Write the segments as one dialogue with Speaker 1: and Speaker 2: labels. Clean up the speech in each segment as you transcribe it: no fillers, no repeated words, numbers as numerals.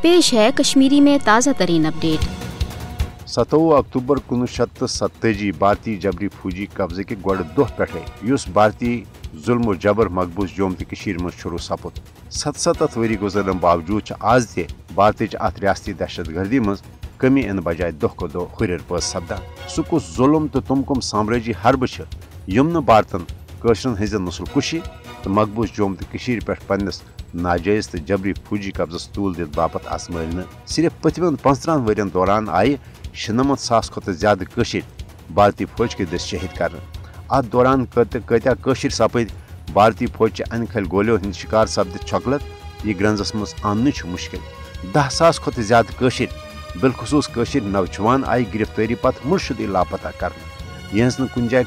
Speaker 1: पेश है कश्मीरी में ताज़ा तरीन अपडेट।
Speaker 2: 27 अक्टूबर 1987 भारतीय जबरी फौजी कब्जे के गोड़ दोह पे भारतीय जुल्म जबर मकबूज जोम तो मज शुरू सपुद 77 वरी गुजरन बावजूद आज ते भारत अत रियासती दहशत गर्दी मज कमी इन बजाय दोह को दो हुर पस सपदान सह कुस जुल्म तो तुम कम साम्राजी हरब यम भारतन कशरन हज नस्ल कुशी तो मकबूज जोम तो पे पन्नस नाजायज तो जबरी फौजी कब्जस तूल दित बापत आसमल सिर्फ पतवन 15 वरियन दौरान आये 96,000 खुद ज्यादा भारतीय फौज के दस शहीद कर अत दौरान कत्या सपद भारतीय फौज अनखल गोलियों हंद शिकार सपद छकलत यह ग्रंजस मज आन मुश्किल 10,000 खुद ज्यादा बिलखसूस नौजवान आई गिरफ्तारी पत मुर्शद लापता कर यहस कुन जाय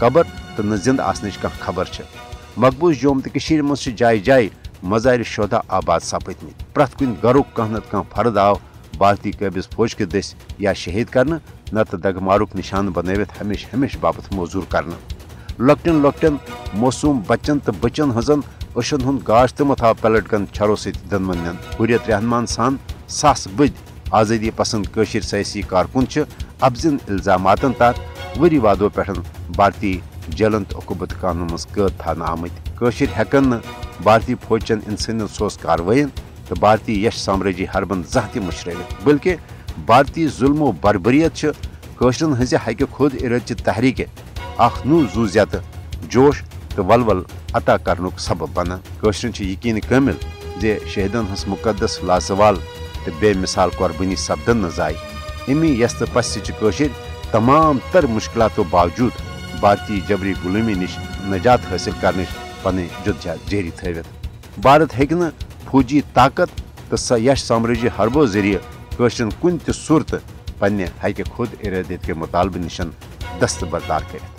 Speaker 2: कबर तो न जिंद आसन खबर मकबूज जोम तो मज जाय जाय मज़ार शोधा आबाद सपदम प्रथ कुन गरुक कह नत फर्द आव भारतीय कबिज फौज के दस या शहीद करना नत दगमारुक निशान बनवित हमेश हमेश बाबत मौजूर करना लकटन लकटन मासूम बच्चन तो बचन हजन अशन हुंद गाश तमत आव पलटकन छरो सत दनवन हुरियत रहमान सान सास बद आज़ादी पसंद कशिर सयासी कारकुन अफजिन इल्जामातन तहत वरी वादों पे भारतीय जेलन तो अकुबत कानून मज कैद थाना आमत कशिर हेकन भारतीय फौजन इंसानियत सोस कार्रवाइन तो भारतीय यश साम्राजी हरबन जह मुशरवित बल्कि भारतीय जुल्मो बरबरियत कशरन हज हक खुद इरद तहरीक अख नू जूजियत जोश तो वलवल अता करनुक सबब बना कशरन यकीन कामिल जे शहीदन हंस मुकदस लाजवाल तो बेमिसाल कुर्बानी सपदन न जाय अमी यस तो पस कशिर तमाम तर मुश्किलातों बावजूद भारतीय जबरी गुलामी निश नजात हासिल करने पन जदोजहद जारी थवित भारत हेक फौजी ताकत तो यश साम्राजी हरबो जरिए कशरन कुन सूरत पन्ने हक खुद इरादत के मुतालबे निशन दस्तबरदार कर।